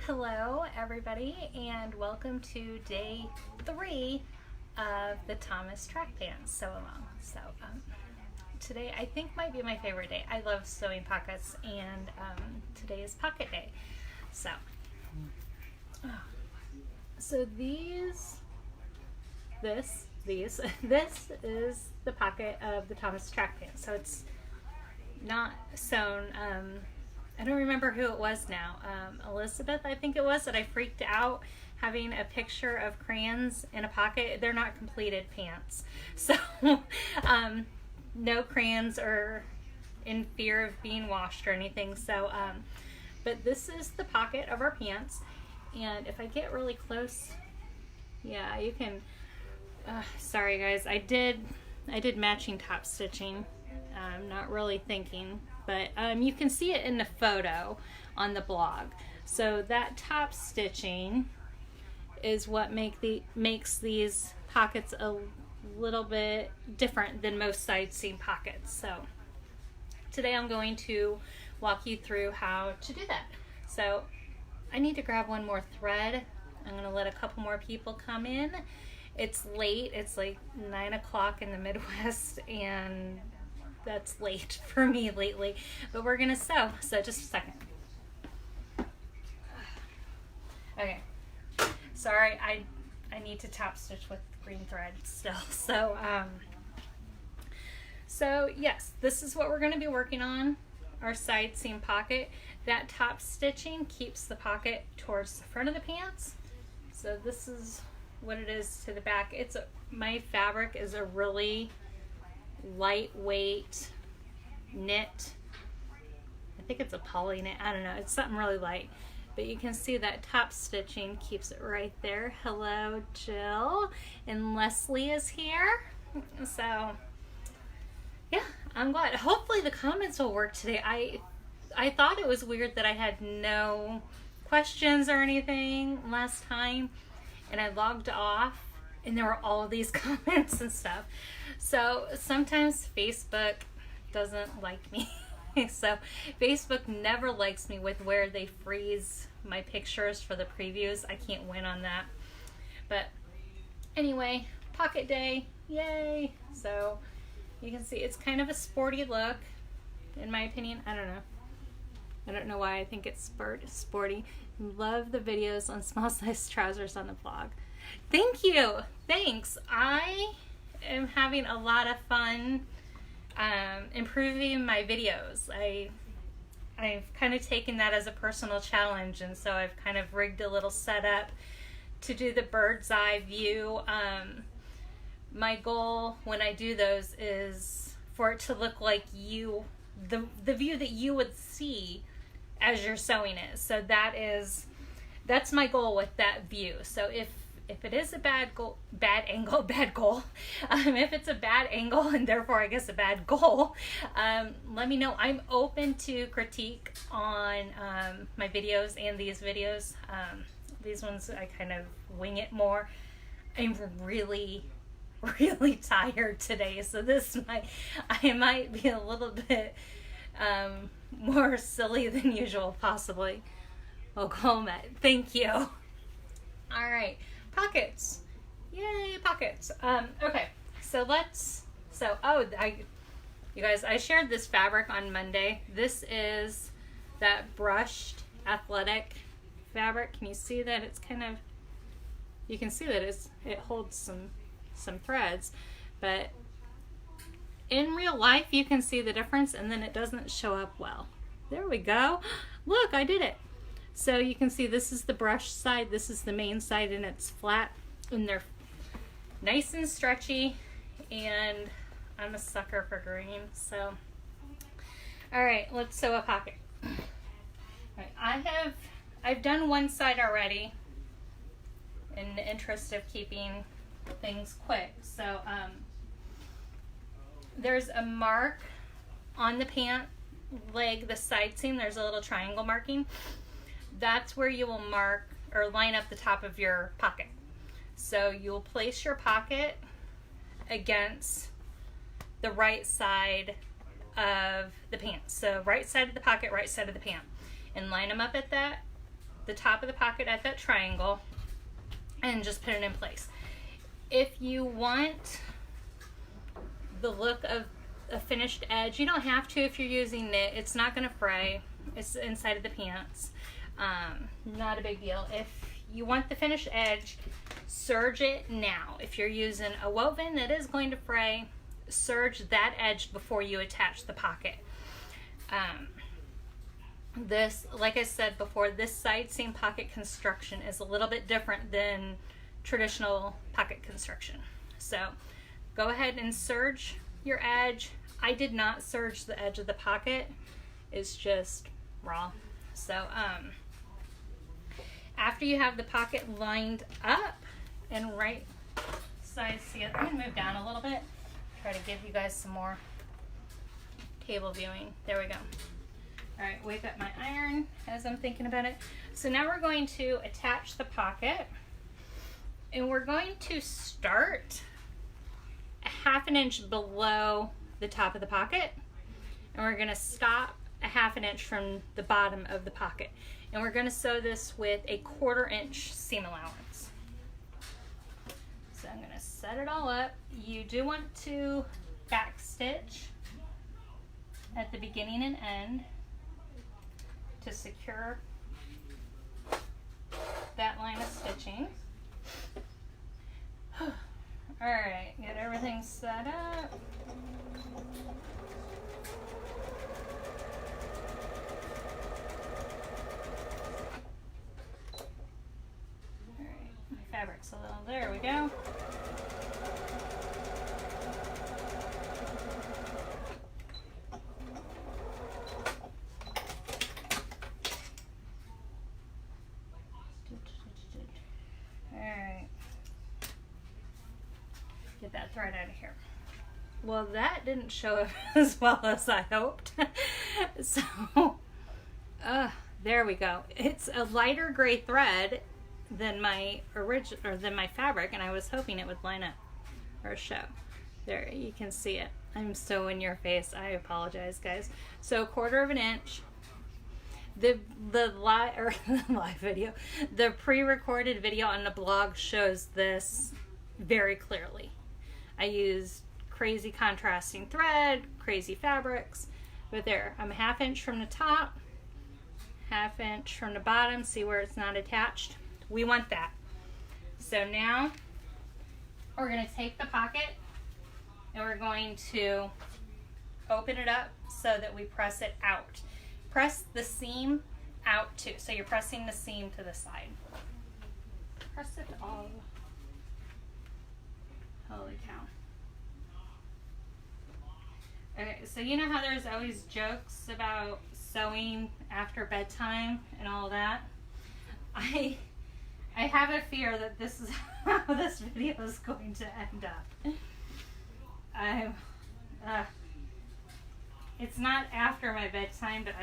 Hello everybody and welcome to day 3 of the Thomas track pants sew along. Today I think might be my favorite day. I love sewing pockets and today is pocket day. This is the pocket of the Thomas track pants. So it's not sewn. I don't remember who it was now. Elizabeth, I think it was, that I freaked out having a picture of crayons in a pocket. They're not completed pants. So no crayons are in fear of being washed or anything. So, but this is the pocket of our pants. And if I get really close, yeah, you can, sorry guys, I did matching top stitching. Not really thinking, but you can see it in the photo on the blog. So that top stitching is what makes these pockets a little bit different than most side seam pockets. So today I'm going to walk you through how to do that. So I need to grab one more thread. I'm going to let a couple more people come in. It's late. It's like 9 o'clock in the Midwest, and that's late for me lately, but we're gonna sew. So just a second. Okay, sorry, I need to top stitch with green thread still. So yes, this is what we're going to be working on, our side seam pocket. That top stitching keeps the pocket towards the front of the pants. So this is what it is to the back. My fabric is a really lightweight knit. I think it's a poly knit. I don't know. It's something really light. But you can see that top stitching keeps it right there. Hello, Jill. And Leslie is here. So, yeah, I'm glad. Hopefully the comments will work today. I thought it was weird that I had no questions or anything last time. And I logged off and there were all of these comments and stuff. So sometimes Facebook doesn't like me. So Facebook never likes me with where they freeze my pictures for the previews. I can't win on that. But anyway, pocket day, yay. So you can see it's kind of a sporty look, in my opinion. I don't know why I think it's sporty. Love the videos on small size trousers on the blog. Thank you. Thanks. I am having a lot of fun improving my videos. I've kind of taken that as a personal challenge, and so I've kind of rigged a little setup to do the bird's eye view. My goal when I do those is for it to look like the view that you would see as you're sewing it. So that's my goal with that view. So if it is a bad angle, if it's a bad angle and therefore I guess a bad goal, let me know. I'm open to critique on my videos and these videos. These ones I kind of wing it more. I'm really tired today, so I might be a little bit more silly than usual, possibly. Oh, Colmet, thank you. All right. Pockets. Yay, pockets. Okay, you guys, I shared this fabric on Monday. This is that brushed athletic fabric. Can you see that it's kind of, you can see that it holds some threads, but in real life you can see the difference, and then it doesn't show up well. There we go. Look, I did it. So you can see this is the brush side, this is the main side, and it's flat, and they're nice and stretchy, and I'm a sucker for green. So, all right, let's sew a pocket. All right, I've done one side already in the interest of keeping things quick. So there's a mark on the pant leg, the side seam. There's a little triangle marking. That's where you will mark or line up the top of your pocket. So you'll place your pocket against the right side of the pants. So right side of the pocket, right side of the pant, and line them up at that the top of the pocket at that triangle and just put it in place. If you want the look of a finished edge, you don't have to if you're using knit. It's not going to fray. It's inside of the pants. Not a big deal. If you want the finished edge, serge it now. If you're using a woven that is going to fray, serge that edge before you attach the pocket. This, like I said before, this side seam pocket construction is a little bit different than traditional pocket construction. So go ahead and serge your edge. I did not serge the edge of the pocket. It's just raw. So after you have the pocket lined up and right side, see it, I'm gonna move down a little bit, try to give you guys some more table viewing. There we go. All right, wake up my iron as I'm thinking about it. So now we're going to attach the pocket, and we're going to start a 1/2 inch below the top of the pocket, and we're going to stop a 1/2 inch from the bottom of the pocket, and we're going to sew this with a 1/4 inch seam allowance. So I'm going to set it all up. You do want to back stitch at the beginning and end to secure that line of stitching. All right, get everything set up. All right, my fabric's a little, there we go. Get that thread out of here. Well, that didn't show up as well as I hoped. So, there we go. It's a lighter gray thread than my fabric, and I was hoping it would line up or show. There, you can see it. I'm so in your face. I apologize, guys. So, 1/4 inch. The live video, the pre-recorded video on the blog shows this very clearly. I used crazy contrasting thread, crazy fabrics, but there, I'm a 1/2 inch from the top, 1/2 inch from the bottom. See where it's not attached? We want that. So now we're going to take the pocket and we're going to open it up so that we press it out. Press the seam out too. So you're pressing the seam to the side. Press it all. Holy cow. Okay, so you know how there's always jokes about sewing after bedtime and all that? I have a fear that this is how this video is going to end up. It's not after my bedtime, but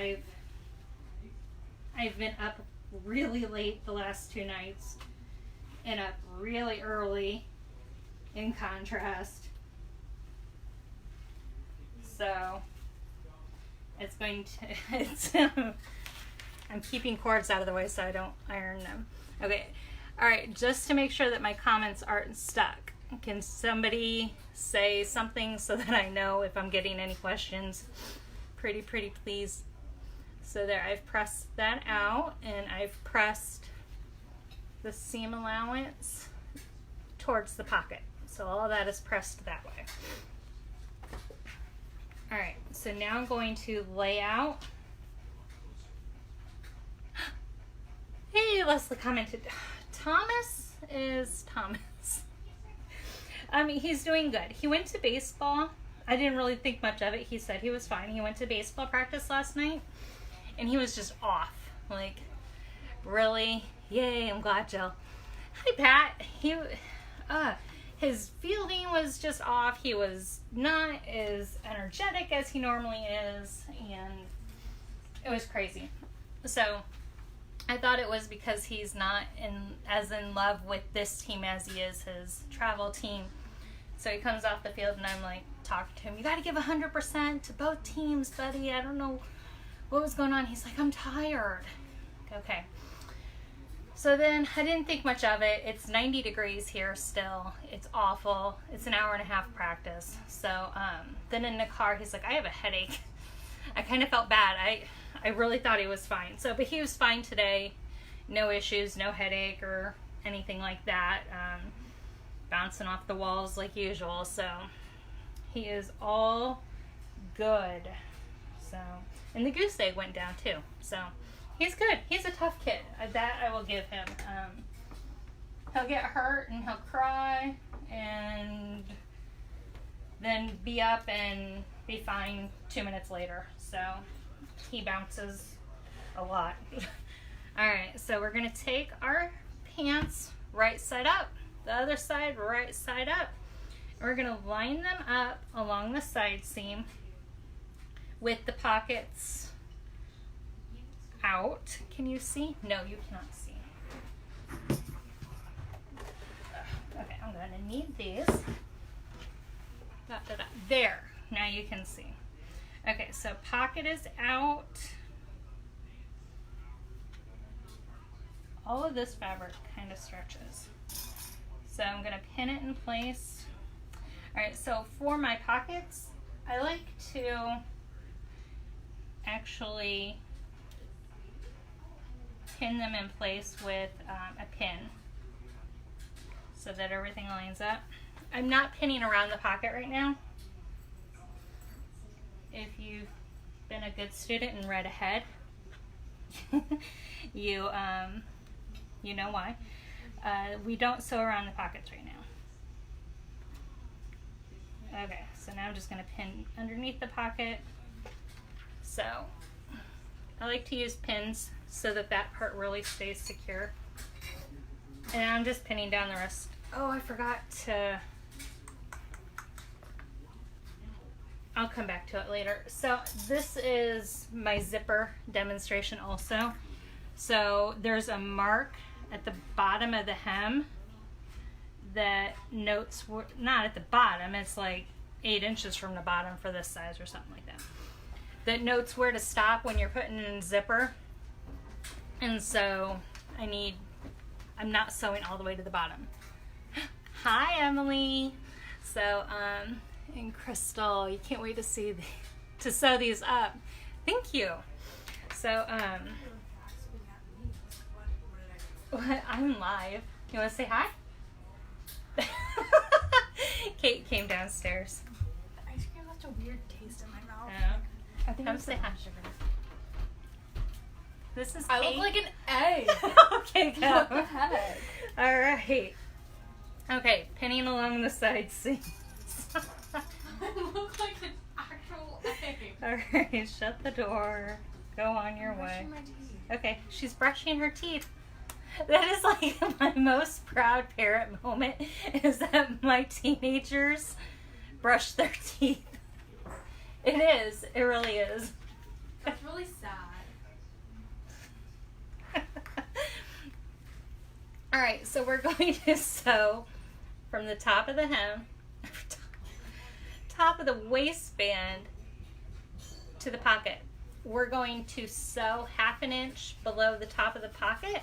I've been up really late the last 2 nights and up really early in contrast. So it's going to I'm keeping cords out of the way so I don't iron them. Okay, all right, just to make sure that my comments aren't stuck, can somebody say something so that I know if I'm getting any questions? Pretty please. So there, I've pressed that out, and I've pressed the seam allowance towards the pocket. So all of that is pressed that way. All right, so now I'm going to lay out. Hey, Leslie commented, Thomas is Thomas. He's doing good. He went to baseball. I didn't really think much of it. He said he was fine. He went to baseball practice last night, and he was just off. Like, really? Yay, I'm glad, Jill. Hi, Pat. His fielding was just off. He was not as energetic as he normally is, and it was crazy. So I thought it was because he's not as in love with this team as he is his travel team. So he comes off the field, and I'm like talking to him. You got to give 100% to both teams, buddy. I don't know what was going on. He's like, I'm tired. Okay. So then I didn't think much of it. It's 90 degrees here still. It's awful. It's an hour and a half practice. So then in the car, he's like, I have a headache. I kind of felt bad. I really thought he was fine. So, but he was fine today. No issues, no headache or anything like that. Bouncing off the walls like usual. So he is all good. So, and the goose egg went down too. So he's good. He's a tough kid. That I will give him. He'll get hurt and he'll cry and then be up and be fine 2 minutes later. So he bounces a lot. Alright, so we're going to take our pants right side up, the other side right side up. And we're going to line them up along the side seam with the pockets out. Can you see? No, you cannot see. Okay, I'm going to need these. There. Now you can see. Okay, so pocket is out. All of this fabric kind of stretches. So I'm going to pin it in place. Alright, so for my pockets, I like to actually pin them in place with a pin so that everything lines up. I'm not pinning around the pocket right now. If you've been a good student and read ahead, you know why. We don't sew around the pockets right now. Okay, so now I'm just going to pin underneath the pocket. So I like to use pins so that that part really stays secure. And I'm just pinning down the rest. Oh, I forgot to... I'll come back to it later. So this is my zipper demonstration also. So there's a mark at the bottom of the hem that notes, not at the bottom, it's like 8 inches from the bottom for this size or something like that. That notes where to stop when you're putting in a zipper. And so I'm not sewing all the way to the bottom. Hi, Emily. So, and Crystal, you can't wait to see to sew these up. Thank you. So, I'm live. You want to say hi? Kate came downstairs. The ice cream left a weird taste in my mouth. I think I'm say hi. This is Kate. I look like an egg. Okay, go. What the heck? All right. Okay, pinning along the side seams. I look like an actual egg. All right, shut the door. Go on your way. Brushing my teeth. Okay, she's brushing her teeth. That is like my most proud parent moment, is that my teenagers brush their teeth. It is. It really is. That's really sad. All right, so we're going to sew from the top of the hem, top of the waistband to the pocket. We're going to sew 1/2 inch below the top of the pocket.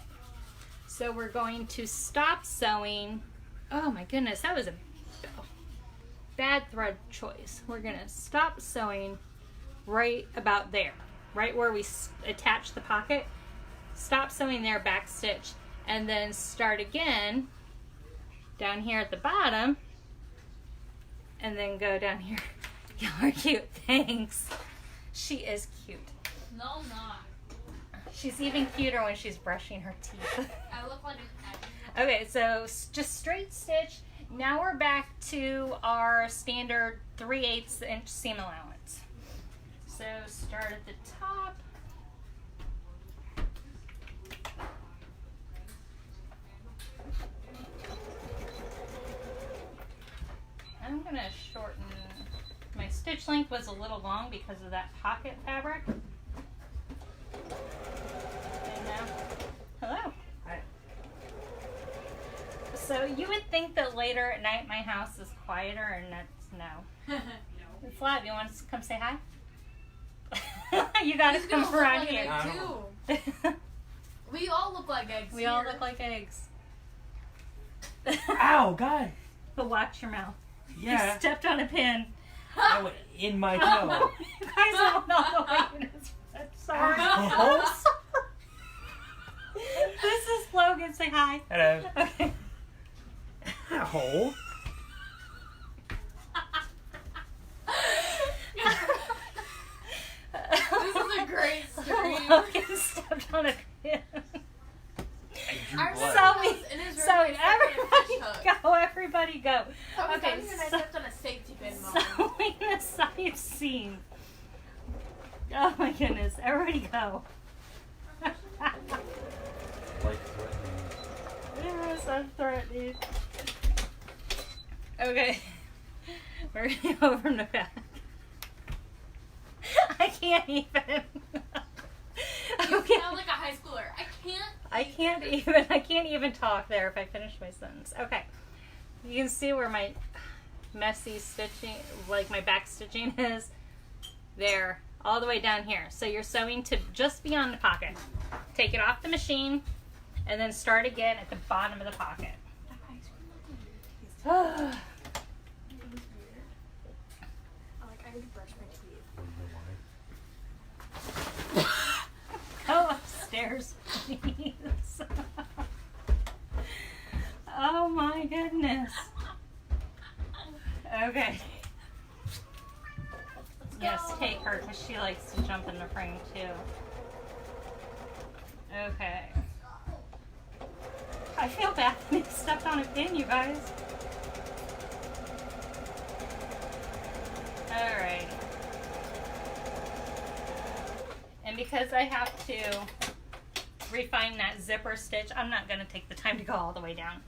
So we're going to stop sewing. Oh my goodness, that was a bad thread choice. We're going to stop sewing right about there, right where we attach the pocket. Stop sewing there, back stitch, and then start again down here at the bottom, and then go down here. Y'all are cute. Thanks. She is cute. No, I'm not. She's even cuter when she's brushing her teeth. I look like an egg. Okay, so just straight stitch. Now we're back to our standard 3/8 inch seam allowance. So start at the top. I'm going to shorten, my stitch length was a little long because of that pocket fabric. And now, hello. Hi. So you would think that later at night my house is quieter, and that's no. No. It's live. You want to come say hi? You got to come around like here. Too. We all look like like eggs. We all look like eggs. Ow, God. But watch your mouth. Yeah. You stepped on a pin. That went in my toe. You guys don't know the way it is. I'm sorry. Oh. This is Logan. Say hi. Hello. Okay. Ow. This is a great story. Logan stepped on a pin. Our Blood. son So was in his room So and he stepped on a fish everybody hook. go. Everybody go. I was Okay. down here and I stepped on a safety pin, Mom. So in the side scene. Oh my goodness! Everybody go. Like threatening. Yes, I'm threatening. Okay. We're gonna go from the back. I can't even. You Okay. sound like a high schooler. I can't even talk there if I finish my sentence. Okay. You can see where my messy stitching, like my back stitching is. There. All the way down here. So you're sewing to just beyond the pocket. Take it off the machine and then start again at the bottom of the pocket. I need to brush my teeth. Go upstairs, please. Oh my goodness. Okay. Yes, take her because she likes to jump in the frame too. Okay. I feel bad that I stepped on a pin, you guys. Alright. And because I have to refine that zipper stitch, I'm not going to take the time to go all the way down.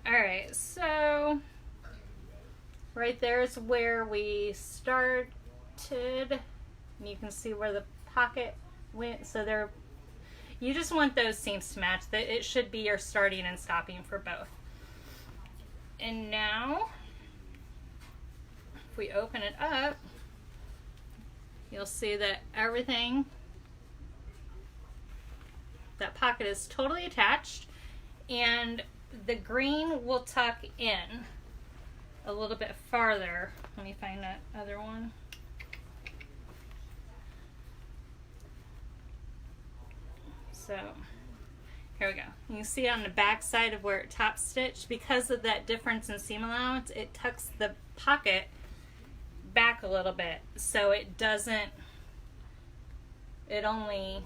Alright, so right there is where we started. And you can see where the pocket went. So there, you just want those seams to match. It should be your starting and stopping for both. And now, if we open it up, you'll see that everything, that pocket is totally attached, and the green will tuck in a little bit farther. Let me find that other one. So here we go. You can see on the back side of where it top stitched, because of that difference in seam allowance, it tucks the pocket back a little bit. So it doesn't, it only,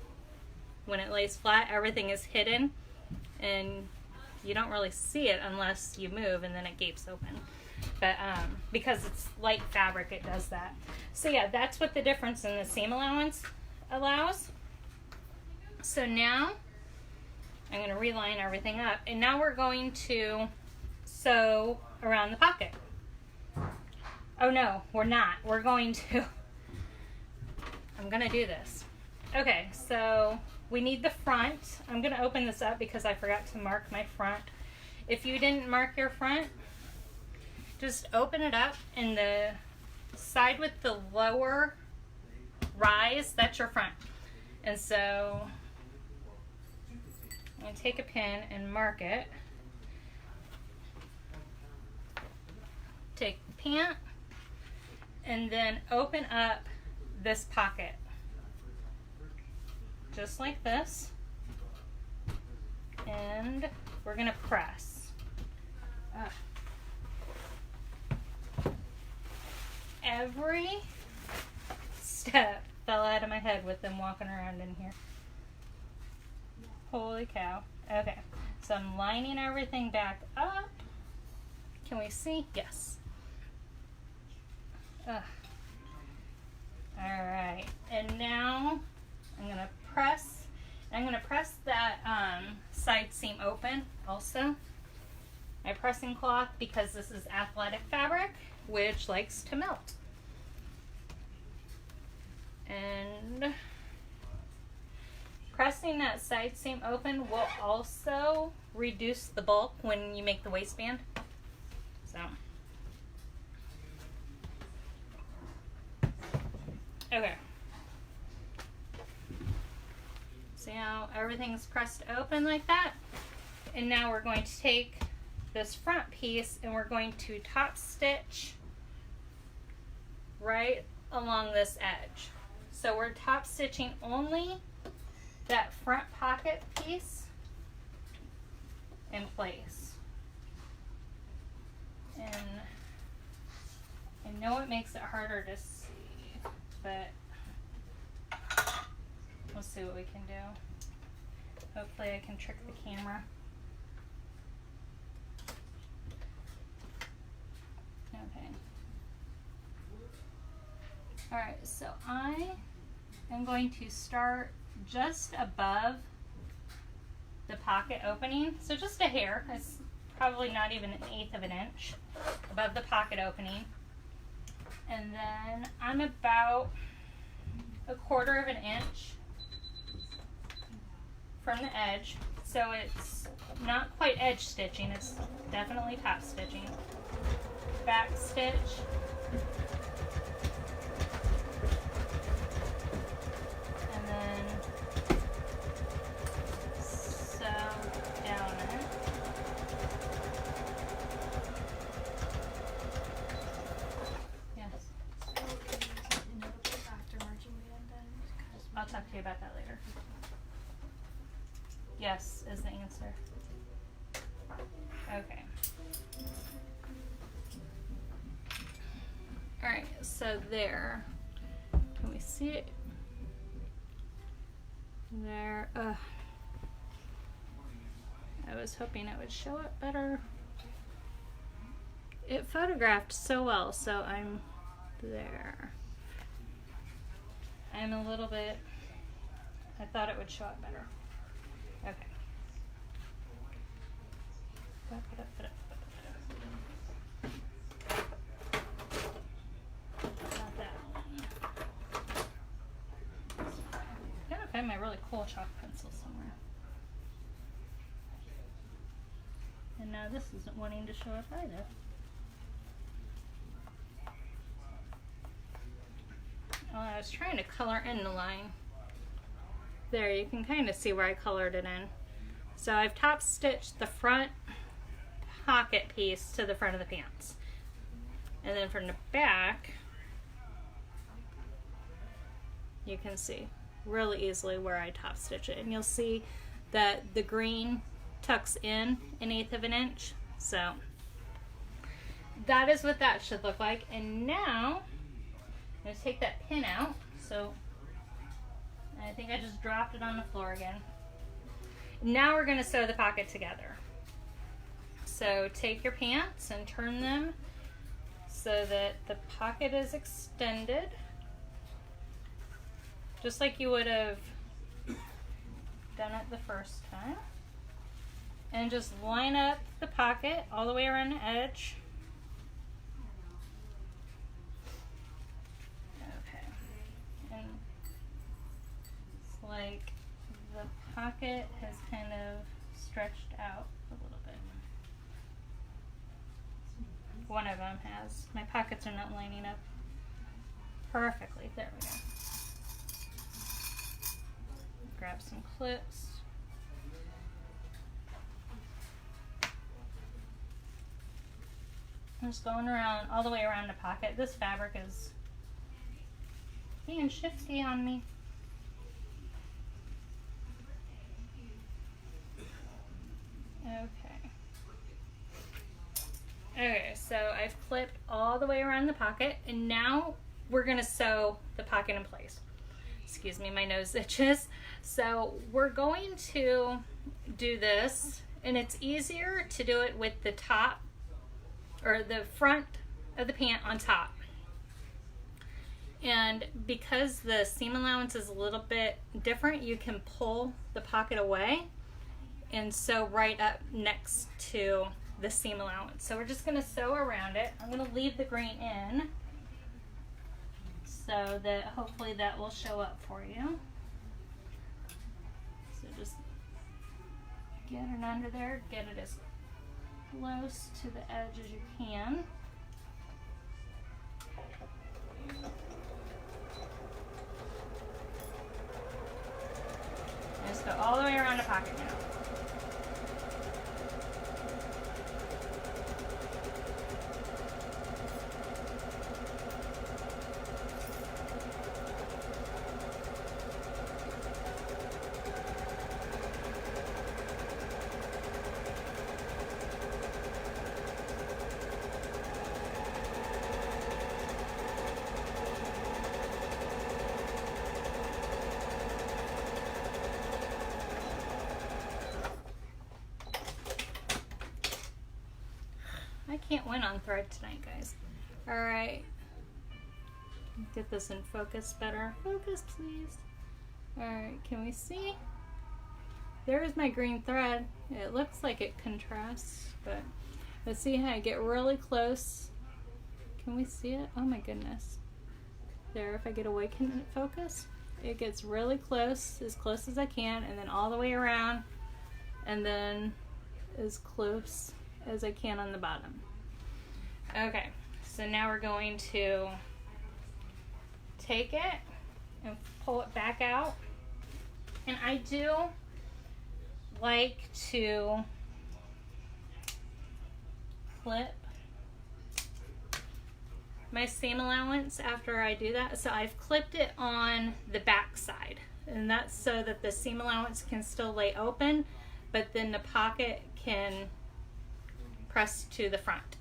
when it lays flat, everything is hidden and you don't really see it unless you move and then it gapes open. But because it's light fabric, it does that. So yeah, that's what the difference in the seam allowance allows. So now I'm going to reline everything up, and now we're going to sew around the pocket. Oh no, we're not. We're going to, I'm going to do this. Okay, so we need the front. I'm going to open this up because I forgot to mark my front. If you didn't mark your front, just open it up, and the side with the lower rise, that's your front. And so I'm going to take a pin and mark it. Take the pant and then open up this pocket. Just like this. And we're going to press. Every step fell out of my head with them walking around in here. Holy cow. Okay, so I'm lining everything back up. Can we see? Yes. Alright, and now I'm going to press. I'm going to press that side seam open also. My pressing cloth, because this is athletic fabric, which likes to melt. And pressing that side seam open will also reduce the bulk when you make the waistband. So, okay. So See how everything's pressed open like that? And now we're going to take this front piece and we're going to top stitch right along this edge. So we're top stitching only that front pocket piece in place. And I know it makes it harder to see, but we'll see what we can do. Hopefully I can trick the camera. Okay. Alright, so I am going to start just above the pocket opening. So just a hair. It's probably not even 1/8 of an inch above the pocket opening. And then I'm about 1/4 of an inch from the edge. So it's not quite edge stitching, it's definitely top stitching. Back stitch. And then sew down it. Yes. I'll talk to you about that later. Yes is the answer. Okay. Alright, so there. Can we see it? There. I was hoping it would show it better. It photographed so well, so I'm there. I'm a little bit, I thought it would show it better. Okay. Not that one. I gotta find my really cool chalk pencil somewhere. And now this isn't wanting to show up either. Oh, I was trying to color in the line. There, you can kind of see where I colored it in. So I've top stitched the front pocket piece to the front of the pants. And then from the back, you can see really easily where I top stitch it. And you'll see that the green tucks in 1/8 of an inch. So that is what that should look like. And now I'm going to take that pin out. So I think I just dropped it on the floor again. Now we're going to sew the pocket together. So take your pants and turn them so that the pocket is extended, just like you would have done it the first time. And just line up the pocket all the way around the edge. Okay. And it's like the pocket has kind of stretched out a little bit. One of them has. My pockets are not lining up perfectly. There we go. Grab some clips. I'm just going around, all the way around the pocket. This fabric is being shifty on me. Okay. Okay, so I've clipped all the way around the pocket, and now we're gonna sew the pocket in place. Excuse me, my nose itches. So we're going to do this, and it's easier to do it with the top or the front of the pant on top. And because the seam allowance is a little bit different, you can pull the pocket away and sew right up next to the seam allowance. So we're just going to sew around it. I'm going to leave the green in so that hopefully that will show up for you. So just get it under there, get it as close to the edge as you can. I just all the way around the pocket now. I can't win on thread tonight, guys. Alright. Get this in focus better. Focus, please. Alright, can we see? There's my green thread. It looks like it contrasts, but let's see how I get really close. Can we see it? Oh my goodness. There, if I get away, can it focus? It gets really close as I can, and then all the way around, and then as close as I can on the bottom. Okay, so now we're going to take it and pull it back out. And I do like to clip my seam allowance after I do that. So I've clipped it on the back side, and that's so that the seam allowance can still lay open, but then the pocket can press to the front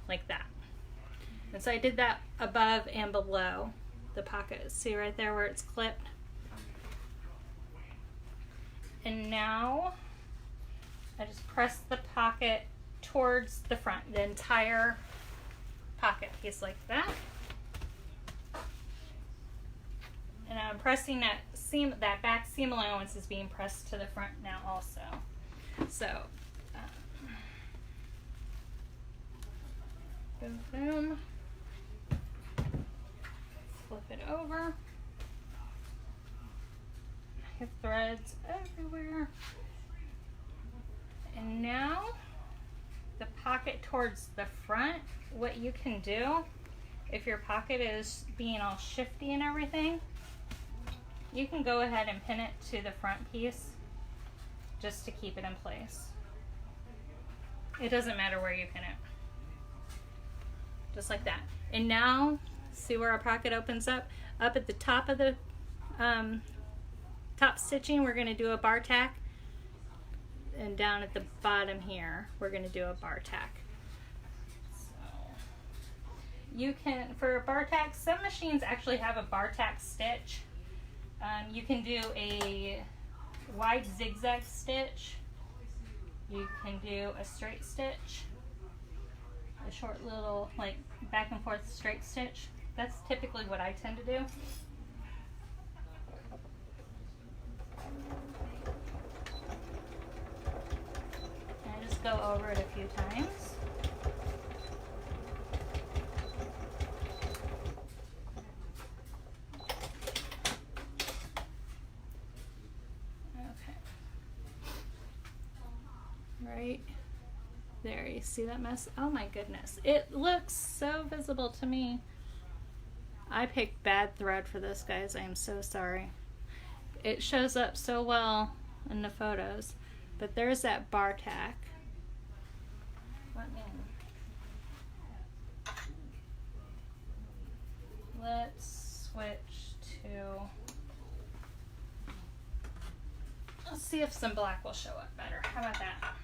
like that. And so I did that above and below the pocket. See right there where it's clipped? And now I just press the pocket towards the front, the entire pocket piece like that. And I'm pressing that seam, that back seam allowance is being pressed to the front now also. So boom, boom. Flip it over. I have threads everywhere. And now the pocket towards the front, what you can do, if your pocket is being all shifty and everything, you can go ahead and pin it to the front piece just to keep it in place. It doesn't matter where you pin it. Just like that. And now, see where our pocket opens up? Up at the top of the top stitching, we're going to do a bar tack. And down at the bottom here, we're going to do a bar tack. So, you can, for a bar tack, some machines actually have a bar tack stitch. You can do a wide zigzag stitch. You can do a straight stitch. A short little, like, back and forth straight stitch. That's typically what I tend to do. I just go over it a few times. Okay. Right there, you see that mess? Oh my goodness. It looks so visible to me. I picked bad thread for this, guys. I am so sorry. It shows up so well in the photos. But there's that bar tack. Let's switch to... Let's see if some black will show up better. How about that?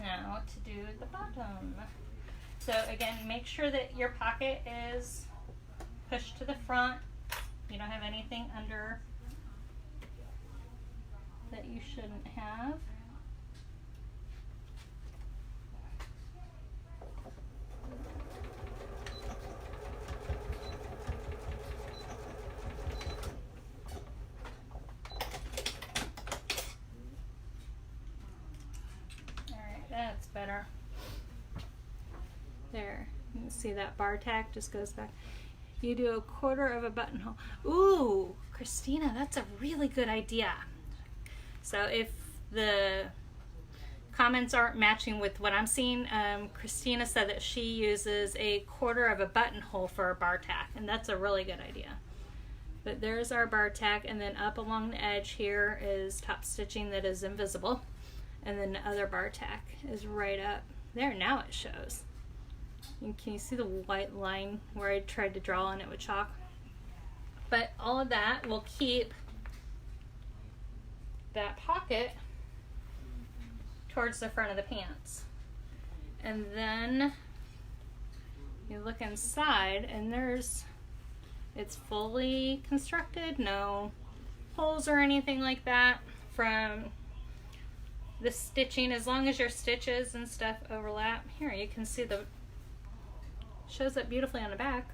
Now to do the bottom. So again, make sure that your pocket is pushed to the front. You don't have anything under that you shouldn't have. That's better. There, you can see that bar tack just goes back. You do a quarter of a buttonhole. Ooh, Christina, that's a really good idea. So if the comments aren't matching with what I'm seeing. Christina said that she uses a 1/4 of a buttonhole for a bar tack, and that's a really good idea. But there's our bar tack, and then up along the edge here is top stitching that is invisible, and then the other bar tack is right up there. Now it shows. And can you see the white line where I tried to draw on it with chalk? But all of that will keep that pocket towards the front of the pants. And then you look inside, and it's fully constructed, no holes or anything like that from the stitching, as long as your stitches and stuff overlap. Here you can see shows up beautifully on the back.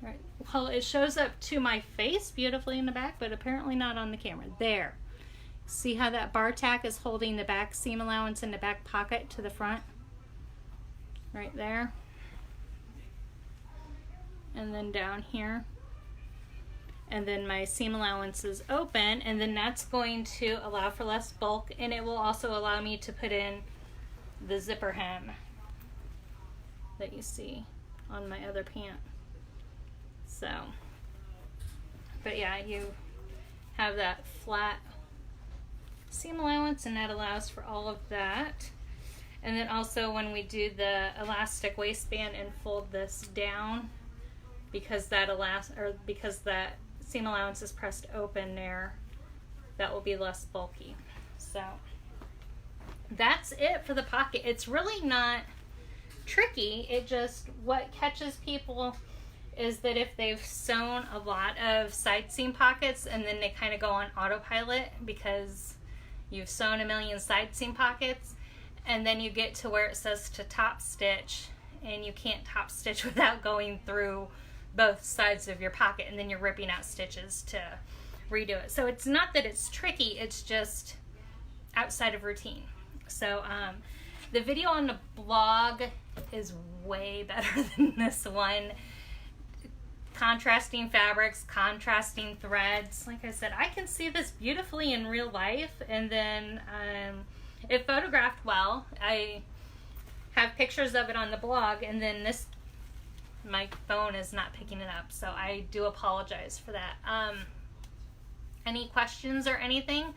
Right. Well, it shows up to my face beautifully in the back, but apparently not on the camera. There. See how that bar tack is holding the back seam allowance in the back pocket to the front? Right there. And then down here. And then my seam allowance is open, and then that's going to allow for less bulk, and it will also allow me to put in the zipper hem that you see on my other pant. So, but yeah, you have that flat seam allowance, and that allows for all of that. And then also when we do the elastic waistband and fold this down, because that seam allowance is pressed open there, that will be less bulky. So that's it for the pocket. It's really not tricky. It just, what catches people is that if they've sewn a lot of side seam pockets and then they kind of go on autopilot because you've sewn a million side seam pockets, and then you get to where it says to top stitch, and you can't top stitch without going through both sides of your pocket, and then you're ripping out stitches to redo it. So it's not that it's tricky, it's just outside of routine. So the video on the blog is way better than this one. Contrasting fabrics, contrasting threads. Like I said, I can see this beautifully in real life, and then it photographed well. I have pictures of it on the blog, and then my phone is not picking it up, so I do apologize for that. Any questions or anything?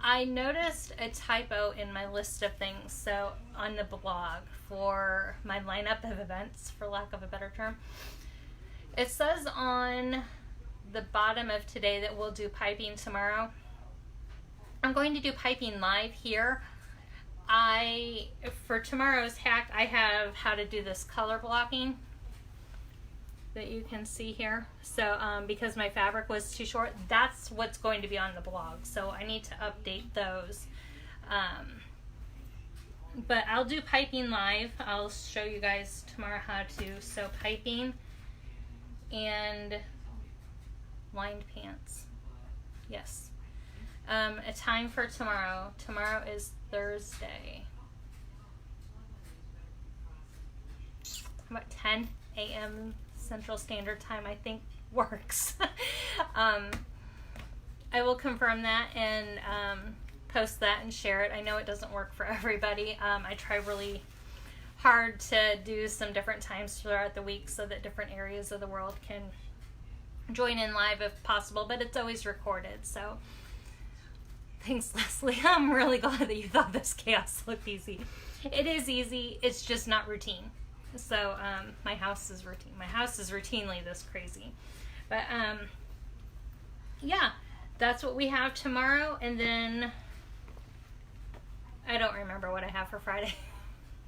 I noticed a typo in my list of things, so on the blog for my lineup of events, for lack of a better term. It says on the bottom of today that we'll do piping tomorrow. I'm going to do piping live here. For tomorrow's hack, I have how to do this color blocking that you can see here. So because my fabric was too short, that's what's going to be on the blog. So I need to update those. But I'll do piping live. I'll show you guys tomorrow how to sew piping and lined pants. Yes. A time for tomorrow. Tomorrow is Thursday. About 10 a.m. Central Standard Time, I think, works. I will confirm that and post that and share it. I know it doesn't work for everybody. I try really hard to do some different times throughout the week so that different areas of the world can join in live if possible, but it's always recorded. So thanks, Leslie. I'm really glad that you thought this chaos looked easy. It is easy, it's just not routine. So my house is routine. My house is routinely this crazy. But yeah, that's what we have tomorrow. And then I don't remember what I have for Friday.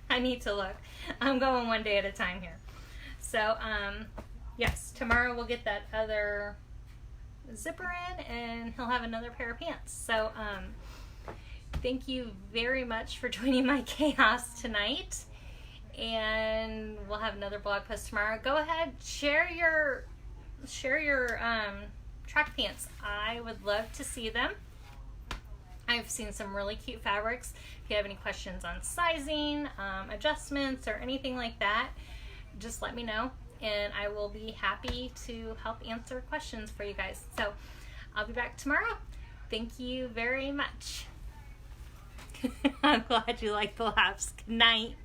I need to look. I'm going one day at a time here. So yes, tomorrow we'll get that other zipper in and he'll have another pair of pants. So thank you very much for joining my chaos tonight, and we'll have another blog post tomorrow. Go ahead, share your track pants. I would love to see them. I've seen some really cute fabrics. If you have any questions on sizing, adjustments, or anything like that, just let me know, and I will be happy to help answer questions for you guys. So I'll be back tomorrow. Thank you very much. I'm glad you like the laughs. Good night.